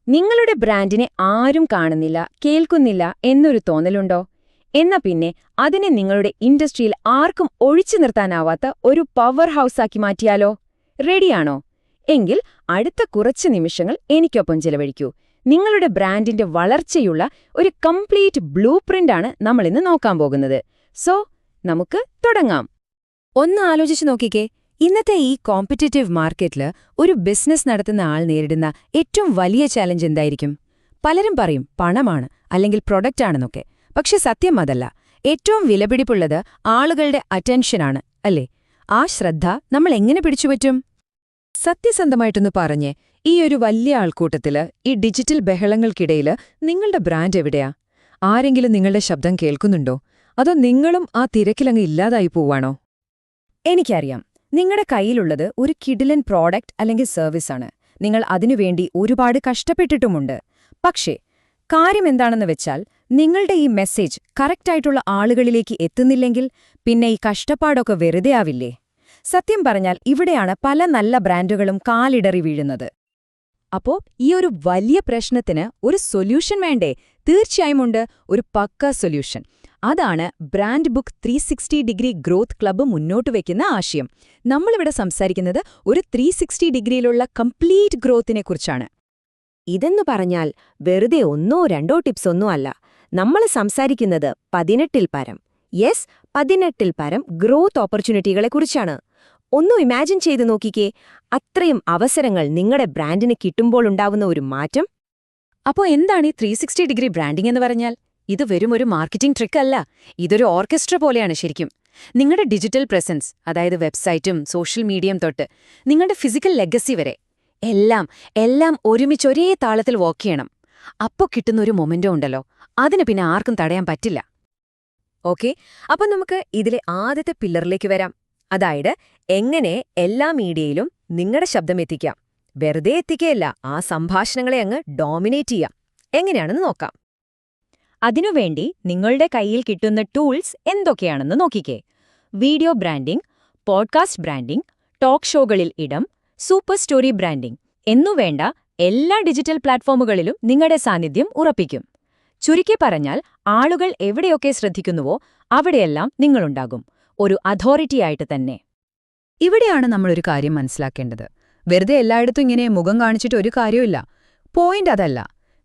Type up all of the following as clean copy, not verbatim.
നിങ്ങളുടെ ബ്രാൻഡിനെ ആരും കാണുന്നില്ല, കേൾക്കുന്നില്ല എന്നൊരു തോന്നലുണ്ടോ? എന്നാ പിന്നെ അതിനെ നിങ്ങളുടെ ഇൻഡസ്ട്രിയിൽ ആർക്കും ഒഴിച്ചു നിർത്താനാവാത്ത ഒരു പവർ ഹൗസാക്കി മാറ്റിയാലോ? റെഡിയാണോ? എങ്കിൽ അടുത്ത കുറച്ച് നിമിഷങ്ങൾ എനിക്കൊപ്പം ചിലവഴിക്കൂ. നിങ്ങളുടെ ബ്രാൻഡിന്റെ വളർച്ചയുള്ള ഒരു കംപ്ലീറ്റ് ബ്ലൂ പ്രിന്റാണ് നമ്മളിന്ന് നോക്കാൻ പോകുന്നത്. സോ നമുക്ക് തുടങ്ങാം. ഒന്ന് ആലോചിച്ചു നോക്കിക്കേ, ഇന്നത്തെ ഈ കോമ്പറ്റിറ്റീവ് മാർക്കറ്റില് ഒരു ബിസിനസ് നടത്തുന്ന ആൾ നേരിടുന്ന ഏറ്റവും വലിയ ചാലഞ്ച് എന്തായിരിക്കും? പലരും പറയും പണമാണ് അല്ലെങ്കിൽ പ്രൊഡക്റ്റാണെന്നൊക്കെ. പക്ഷെ സത്യം അതല്ല. ഏറ്റവും വിലപിടിപ്പുള്ളത് ആളുകളുടെ അറ്റൻഷനാണ്, അല്ലേ? ആ ശ്രദ്ധ നമ്മൾ എങ്ങനെ പിടിച്ചുപറ്റും? സത്യസന്ധമായിട്ടൊന്ന് പറഞ്ഞേ, ഈ ഒരു വലിയ ആൾക്കൂട്ടത്തില്, ഈ ഡിജിറ്റൽ ബഹളങ്ങൾക്കിടയില് നിങ്ങളുടെ ബ്രാൻഡ് എവിടെയാ? ആരെങ്കിലും നിങ്ങളുടെ ശബ്ദം കേൾക്കുന്നുണ്ടോ? അതോ നിങ്ങളും ആ തിരക്കിലങ്ങ് ഇല്ലാതായി പോവാണോ? എനിക്കറിയാം, നിങ്ങളുടെ കയ്യിലുള്ളത് ഒരു കിടിലൻ പ്രോഡക്റ്റ് അല്ലെങ്കിൽ സർവീസാണ്. നിങ്ങൾ അതിനുവേണ്ടി ഒരുപാട് കഷ്ടപ്പെട്ടിട്ടുമുണ്ട്. പക്ഷേ കാര്യം എന്താണെന്ന് വെച്ചാൽ, നിങ്ങളുടെ ഈ മെസ്സേജ് കറക്റ്റായിട്ടുള്ള ആളുകളിലേക്ക് എത്തുന്നില്ലെങ്കിൽ പിന്നെ ഈ കഷ്ടപ്പാടൊക്കെ വെറുതെ ആവില്ലേ? സത്യം പറഞ്ഞാൽ ഇവിടെയാണ് പല നല്ല ബ്രാൻഡുകളും കാലിടറി വീഴുന്നത്. അപ്പോ ഈ ഒരു വലിയ പ്രശ്നത്തിന് ഒരു സൊല്യൂഷൻ വേണ്ടേ? തീർച്ചയായും ഉണ്ട്, ഒരു പക്ക സൊല്യൂഷൻ. അതാണ് ബ്രാൻഡ് ബുക്ക് 360 ഗ്രോത്ത് ക്ലബ്ബ് മുന്നോട്ട് വയ്ക്കുന്ന ആശയം. നമ്മളിവിടെ സംസാരിക്കുന്നത് ഒരു 360 ഡിഗ്രിയിലുള്ള കംപ്ലീറ്റ് ഗ്രോത്തിനെക്കുറിച്ചാണ്. ഇതെന്നു പറഞ്ഞാൽ വെറുതെ ഒന്നോ രണ്ടോ ടിപ്സൊന്നും അല്ല. നമ്മൾ സംസാരിക്കുന്നത് 18ൽ പരം, 18ൽ പരം ഗ്രോത്ത് ഓപ്പർച്യൂണിറ്റികളെക്കുറിച്ചാണ്. ഒന്നും ഇമാജിൻ ചെയ്തു നോക്കിക്കേ, അത്രയും അവസരങ്ങൾ നിങ്ങളുടെ ബ്രാൻഡിന് കിട്ടുമ്പോൾ ഉണ്ടാവുന്ന ഒരു മാറ്റം. അപ്പോൾ എന്താണ് ഈ 360 ബ്രാൻഡിംഗ് എന്ന് പറഞ്ഞാൽ? ഇത് വെറും ഒരു മാർക്കറ്റിംഗ് ട്രിക്ക് അല്ല, ഇതൊരു ഓർക്കസ്ട്ര പോലെയാണ് ശരിക്കും. നിങ്ങളുടെ ഡിജിറ്റൽ പ്രസൻസ്, അതായത് വെബ്സൈറ്റും സോഷ്യൽ മീഡിയയും തൊട്ട് നിങ്ങളുടെ ഫിസിക്കൽ ലെഗസി വരെ എല്ലാം ഒരുമിച്ച് ഒരേ താളത്തിൽ വർക്ക് ചെയ്യണം. അപ്പോൾ കിട്ടുന്ന ഒരു മൊമെന്റോ ഉണ്ടല്ലോ, അതിന് പിന്നെ ആർക്കും തടയാൻ പറ്റില്ല. ഓക്കെ, അപ്പം നമുക്ക് ഇതിലെ ആദ്യത്തെ പില്ലറിലേക്ക് വരാം. അതായത് എങ്ങനെ എല്ലാ മീഡിയയിലും നിങ്ങളുടെ ശബ്ദം എത്തിക്കാം. വെറുതെ എത്തിക്കുകയല്ല, ആ സംഭാഷണങ്ങളെ അങ്ങ് ഡോമിനേറ്റ് ചെയ്യാം. എങ്ങനെയാണെന്ന് നോക്കാം. അതിനുവേണ്ടി നിങ്ങളുടെ കയ്യിൽ കിട്ടുന്ന ടൂൾസ് എന്തൊക്കെയാണെന്ന് നോക്കിക്കേ. Video branding, podcast branding, talk ഷോകളിൽ ഇടം, സൂപ്പർ സ്റ്റോറി ബ്രാൻഡിംഗ് എന്നുവേണ്ട എല്ലാ ഡിജിറ്റൽ പ്ലാറ്റ്ഫോമുകളിലും നിങ്ങളുടെ സാന്നിധ്യം ഉറപ്പിക്കും. ചുരുക്കി പറഞ്ഞാൽ, ആളുകൾ എവിടെയൊക്കെ ശ്രദ്ധിക്കുന്നുവോ അവിടെയെല്ലാം നിങ്ങളുണ്ടാകും, ഒരു അതോറിറ്റിയായിട്ട് തന്നെ. ഇവിടെയാണ് നമ്മളൊരു കാര്യം മനസ്സിലാക്കേണ്ടത്. വെറുതെ എല്ലായിടത്തും ഇങ്ങനെ മുഖം കാണിച്ചിട്ട് ഒരു കാര്യമില്ല. പോയിന്റ് അതല്ല.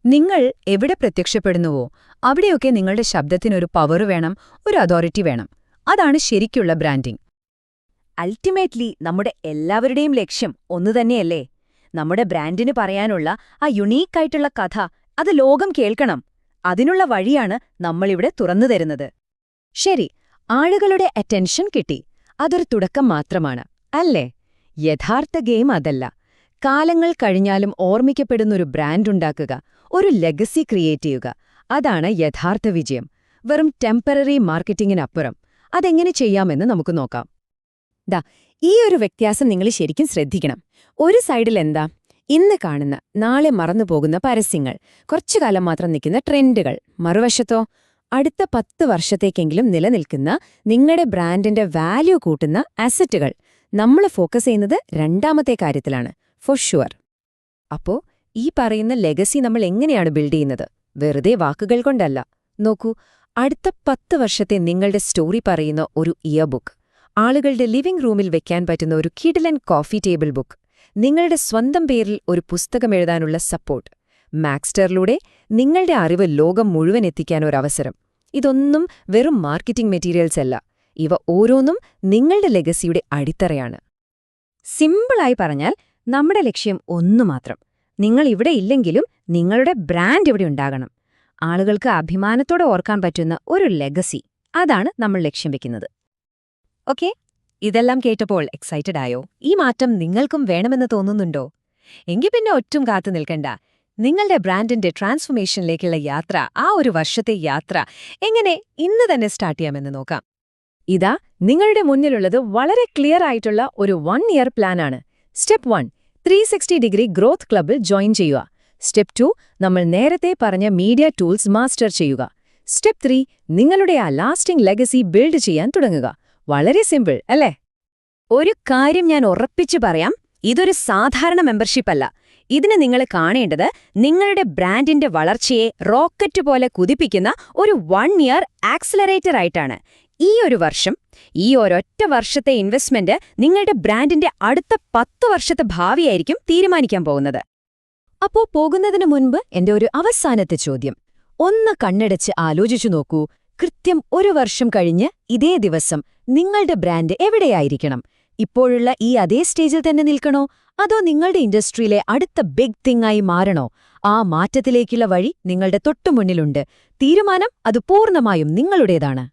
നിങ്ങൾ എവിടെ പ്രത്യക്ഷപ്പെടുന്നുവോ അവിടെയൊക്കെ നിങ്ങളുടെ ശബ്ദത്തിനൊരു പവർ വേണം, ഒരു അതോറിറ്റി വേണം. അതാണ് ശരിക്കുള്ള ബ്രാൻഡിംഗ്. അൾട്ടിമേറ്റ്ലി നമ്മുടെ എല്ലാവരുടെയും ലക്ഷ്യം ഒന്നുതന്നെയല്ലേ? നമ്മുടെ ബ്രാൻഡിന് പറയാനുള്ള ആ യുണീക്കായിട്ടുള്ള കഥ അത് ലോകം കേൾക്കണം. അതിനുള്ള വഴിയാണ് നമ്മളിവിടെ തുറന്നു തരുന്നത്. ശരി, ആളുകളുടെ അറ്റൻഷൻ കിട്ടി. അതൊരു തുടക്കം മാത്രമാണ്, അല്ലേ? യഥാർത്ഥ ഗെയിം അതല്ല. കാലങ്ങൾ കഴിഞ്ഞാലും ഓർമ്മിക്കപ്പെടുന്നൊരു ബ്രാൻഡുണ്ടാക്കുക, ഒരു ലെഗസി ക്രിയേറ്റ് ചെയ്യുക. അതാണ് യഥാർത്ഥ വിജയം. വെറും ടെമ്പററി മാർക്കറ്റിംഗിനപ്പുറം. അതെങ്ങനെ ചെയ്യാമെന്ന് നമുക്ക് നോക്കാം. ഈ ഒരു വ്യത്യാസം നിങ്ങൾ ശരിക്കും ശ്രദ്ധിക്കണം. ഒരു സൈഡിൽ എന്താ? ഇന്ന് കാണുന്ന, നാളെ മറന്നുപോകുന്ന പരസ്യങ്ങൾ, കുറച്ചുകാലം മാത്രം നിൽക്കുന്ന ട്രെൻഡുകൾ. മറുവശത്തോ, അടുത്ത 10 വർഷത്തേക്കെങ്കിലും നിലനിൽക്കുന്ന നിങ്ങളുടെ ബ്രാൻഡിന്റെ വാല്യൂ കൂട്ടുന്ന അസറ്റുകൾ. നമ്മൾ ഫോക്കസ് ചെയ്യുന്നത് രണ്ടാമത്തെ കാര്യത്തിലാണ്, ഫോർ ഷുവർ. അപ്പോ ഈ പറയുന്ന ലെഗസി നമ്മൾ എങ്ങനെയാണ് ബിൽഡ് ചെയ്യുന്നത്? വെറുതെ വാക്കുകൾ കൊണ്ടല്ല. നോക്കൂ, അടുത്ത 10 വർഷത്തെ നിങ്ങളുടെ സ്റ്റോറി പറയുന്ന ഒരു ഇയർ ബുക്ക്, ആളുകളുടെ ലിവിംഗ് റൂമിൽ വെക്കാൻ പറ്റുന്ന ഒരു കിഡിലൻ കോഫി ടേബിൾ ബുക്ക്, നിങ്ങളുടെ സ്വന്തം പേരിൽ ഒരു പുസ്തകം എഴുതാനുള്ള സപ്പോർട്ട്, മാക്സ്റ്ററിലൂടെ നിങ്ങളുടെ അറിവ് ലോകം മുഴുവൻ എത്തിക്കാനൊരവസരം. ഇതൊന്നും വെറും മാർക്കറ്റിംഗ് മെറ്റീരിയൽസ് അല്ല. ഇവ ഓരോന്നും നിങ്ങളുടെ ലെഗസിയുടെ അടിത്തറയാണ്. സിമ്പിളായി പറഞ്ഞാൽ, നമ്മുടെ ലക്ഷ്യം ഒന്നു മാത്രം. നിങ്ങൾ ഇവിടെ ഇല്ലെങ്കിലും നിങ്ങളുടെ ബ്രാൻഡ് ഇവിടെ ഉണ്ടാകണം. ആളുകൾക്ക് അഭിമാനത്തോടെ ഓർക്കാൻ പറ്റുന്ന ഒരു ലെഗസി. അതാണ് നമ്മൾ ലക്ഷ്യം വെക്കുന്നത്. ഓക്കെ, ഇതെല്ലാം കേട്ടപ്പോൾ എക്സൈറ്റഡ് ആയോ? ഈ മാറ്റം നിങ്ങൾക്കും വേണമെന്ന് തോന്നുന്നുണ്ടോ? എങ്കിൽ പിന്നെ ഒറ്റും കാത്തു നിൽക്കണ്ട. നിങ്ങളുടെ ബ്രാൻഡിന്റെ ട്രാൻസ്ഫോർമേഷനിലേക്കുള്ള യാത്ര, ആ ഒരു വർഷത്തെ യാത്ര എങ്ങനെ ഇന്ന് തന്നെ സ്റ്റാർട്ട് ചെയ്യാമെന്ന് നോക്കാം. ഇതാ നിങ്ങളുടെ മുന്നിലുള്ളത് വളരെ ക്ലിയർ ആയിട്ടുള്ള ഒരു 1 ഇയർ പ്ലാനാണ്. സ്റ്റെപ്പ് 1, 360 ഗ്രോത്ത് ക്ലബ്ബിൽ ജോയിൻ ചെയ്യുക. സ്റ്റെപ്പ് 2, നമ്മൾ നേരത്തെ പറഞ്ഞ മീഡിയ ടൂൾസ് മാസ്റ്റർ ചെയ്യുക. സ്റ്റെപ്പ് 3, നിങ്ങളുടെ ആ ലാസ്റ്റിംഗ് ലെഗസി ബിൽഡ് ചെയ്യാൻ തുടങ്ങുക. വളരെ സിമ്പിൾ അല്ലേ? ഒരു കാര്യം ഞാൻ ഉറപ്പിച്ചു പറയാം, ഇതൊരു സാധാരണ മെമ്പർഷിപ്പ് അല്ല. ഇതിന് നിങ്ങൾ കാണേണ്ടത് നിങ്ങളുടെ ബ്രാൻഡിന്റെ വളർച്ചയെ റോക്കറ്റ് പോലെ കുതിപ്പിക്കുന്ന ഒരു 1 ഇയർ ആക്സിലറേറ്റർ ആയിട്ടാണ്. ഈ ഒരു വർഷം, ഈ ഒരൊറ്റ വർഷത്തെ ഇൻവെസ്റ്റ്മെന്റ് നിങ്ങളുടെ ബ്രാൻഡിന്റെ അടുത്ത 10 വർഷത്തെ ഭാവിയായിരിക്കും തീരുമാനിക്കാൻ പോകുന്നത്. അപ്പോ പോകുന്നതിനു മുൻപ് എന്റെ ഒരു അവസാനത്തെ ചോദ്യം. ഒന്ന് കണ്ണടച്ച് ആലോചിച്ചു നോക്കൂ. കൃത്യം 1 വർഷം കഴിഞ്ഞ് ഇതേ ദിവസം നിങ്ങളുടെ ബ്രാൻഡ് എവിടെയായിരിക്കണം? ഇപ്പോഴുള്ള ഈ അതേ സ്റ്റേജിൽ തന്നെ നിൽക്കണോ? അതോ നിങ്ങളുടെ ഇൻഡസ്ട്രിയിലെ അടുത്ത ബിഗ് തിങ് ആയി മാറണോ? ആ മാറ്റത്തിലേക്കുള്ള വഴി നിങ്ങളുടെ തൊട്ടുമുന്നിലുണ്ട്. തീരുമാനം അത് പൂർണ്ണമായും നിങ്ങളുടേതാണ്.